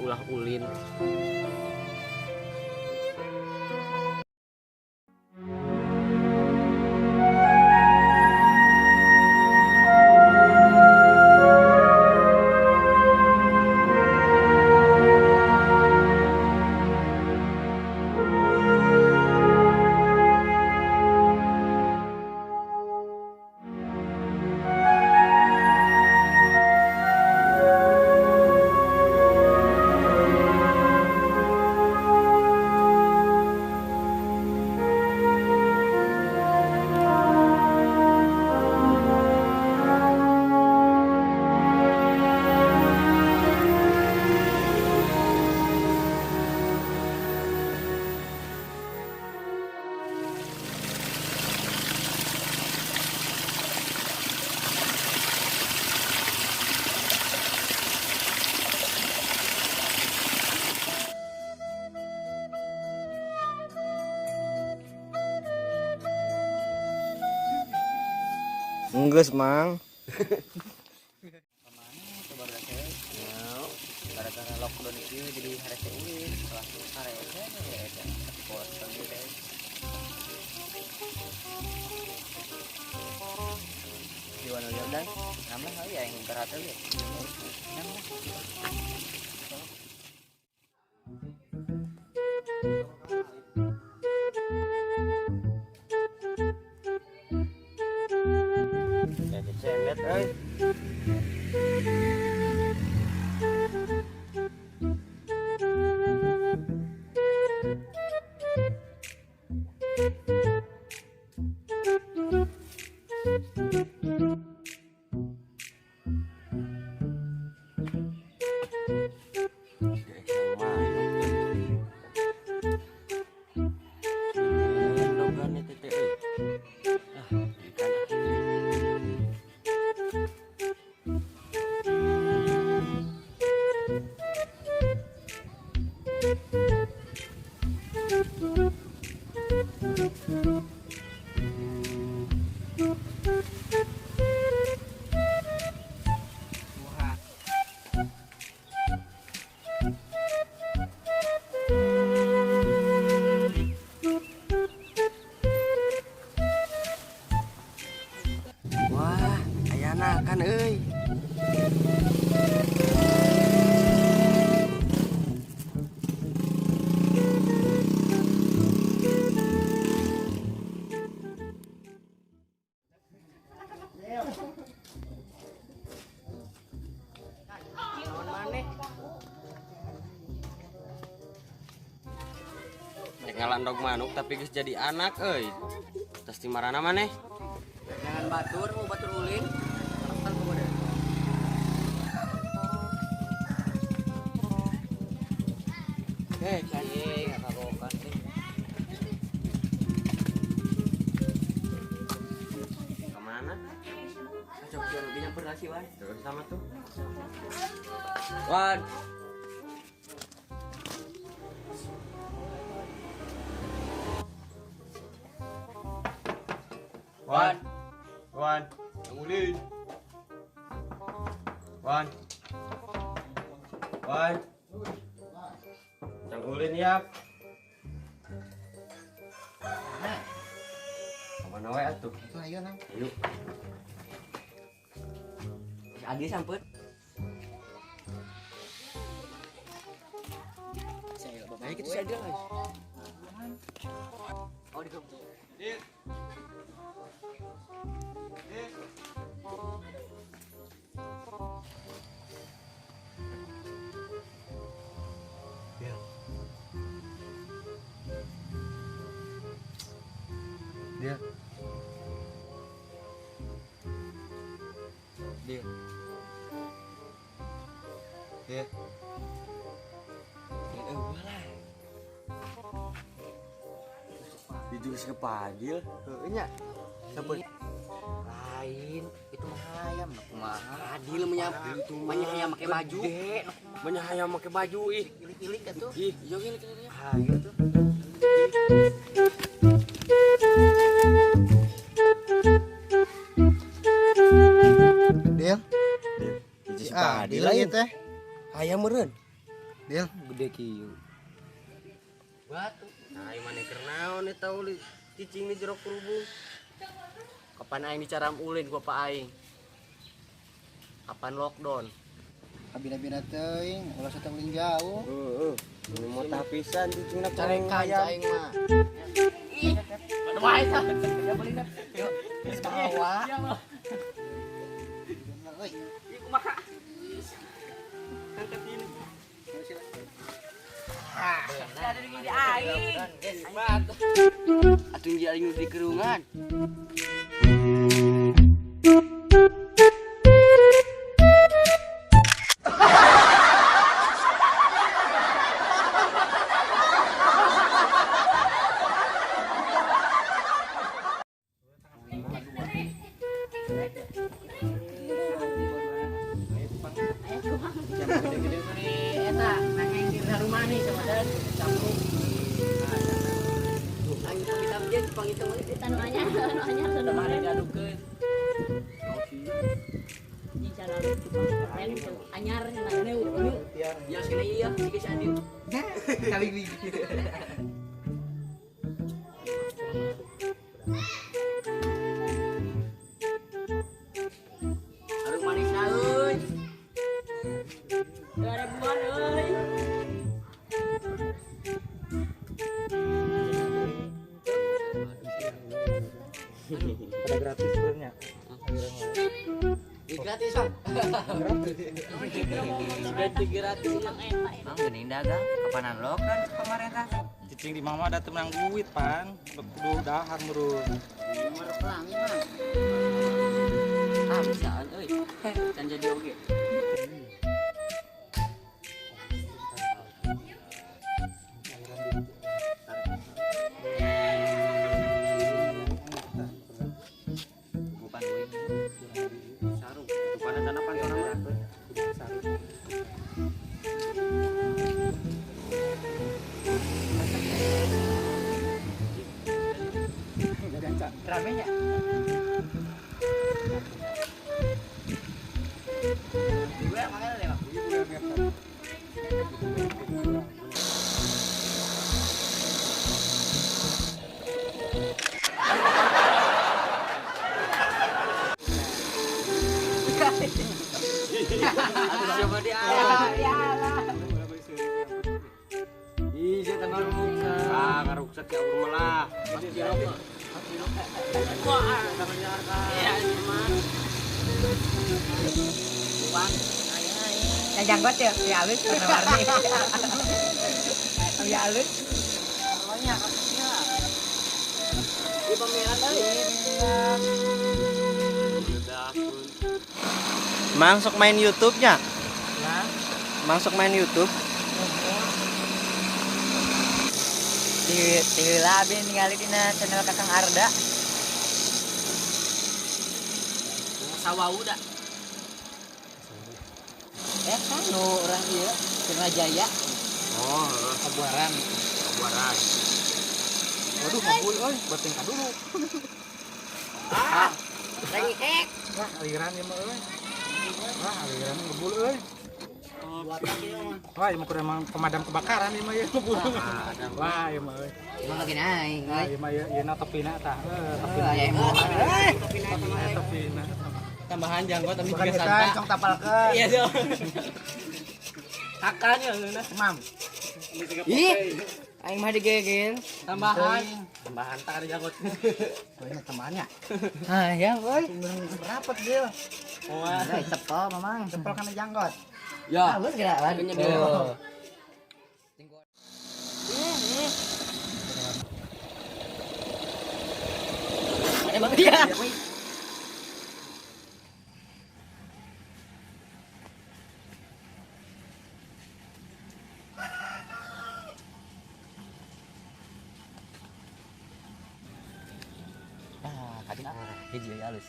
ulah ulin. Enggeus mang. Gara-gara lockdown ini jadi harus ulin langsung karya ya bosan gitu. Di mana dan namanya hal ya yang berat aja. Jadi cendet euy. Wah, aya anakan euy. Ngalandog manuk tapi geus jadi anak euy. Tos di marana maneh? Jangan batur, mau batur ulin. Asal ku bade. Cacing ngabokan teh. Kemana? Cocok jeung lebih nyamper sih, Wan. Terus sama tuh. Wan. Wan. Wan. Ulin. Wan. Wan. Cang ulin ya. Kemana wae atuh? Ayo nang. Yuk. Agi sampet. Saya bapak kita saya guys. Oh di grup. Dia. Dia. Dia. Ini lah. Dijus ke Padil. Heuh nya. Sampun. Lain itu mah ayam kumaha. Adil menyapu itu mah hayang make baju. Banyak hayam make baju ih. Ilik-ilik atuh. Ih, Yo ilik atuh. hayu tuh. Del. Dijus Ah, Padil Padil lain. ieu teh. Hayam meureun. Del. Gede kieu. Batu. Nah, mana kernaon eta uli cicing di jero kerubung. Kapan aing dicaram ulin ku Pak aing? Kapan lockdown? Kabina-bina teuing, ulah sateng ulin jauh. Heeh. Ini mau tapisan cicingna Carekan aing mah. Ih, mana wae tah. Ya beli dah. Yuk. Bawa. Euy. Ieu kumaha? Angkat ini. Ada di aing. Batu. atuh di aing di kerungan. Eta nanging di rumah nih sama dan campur. Aing kita dia Jepang itu Kita nu anyar sudah Mana kemarin diadukkeun. di jalan kemarin anyar nanya ya sini iya si geus adil. Kali ini. Harus manis euy. 2000-an euy. Pada gratis sebenarnya. Ini gratis, Bang. Gratis gratis. Mang geuning dagang kapanan lo kan pemerintah. Cicing di mama ada menang duit, Pan. Kudu dahar meureun. Nomor pelangi mah. Ah, bisaan euy. Can jadi oge. Bukan duit. Sarung. Rupana sana pantoran mah. Ramenya. Gue makanya lewat. Siapa dia? Ih, saya tambah ruksak. Ah, ngaruksak ya urang lah. Pasti apa? Wah, iya cuman. Bukan. Nah, janggot ya, ya halus warna-warni. Ya halus. Namanya kasusnya. Di pameran euy. Mang sok main YouTube-nya. Ya. Mang sok main YouTube. Tila abis ningali dina channel Kakang Arda. Sawau da. Kan nu urang ieu Sirna Jaya. Oh, Kabuaran. kabuaran. Waduh, ngabul euy, bating ka dulu. Lagi hek. Wah, aliran ieu mah euy. Wah, aliran ngebul euy. Buatan ieu mah. Wah, ieu mah kudu emang pemadam kebakaran ieu mah ieu ngebul. Wah, ieu mah euy. Emang lagi naik. Wah, ieu mah ieu na tepina tah. Tepina Ya ieu. emang. Tambahan janggot tapi Bukan juga kita santa. cong tapalkeun. Iya dong. Kakaknya ngeuna. Mam. Ih, aing mah digegel. Tambahan. Tambahan tak ada janggot. Banyak temannya. Ah, ya, boy. Rapet dia. Wah. Nah, cepel memang. Cepel kana janggot. Ya. Halus gerak kan. Oh. Ada bang dia. Ah, kadang hiji halus.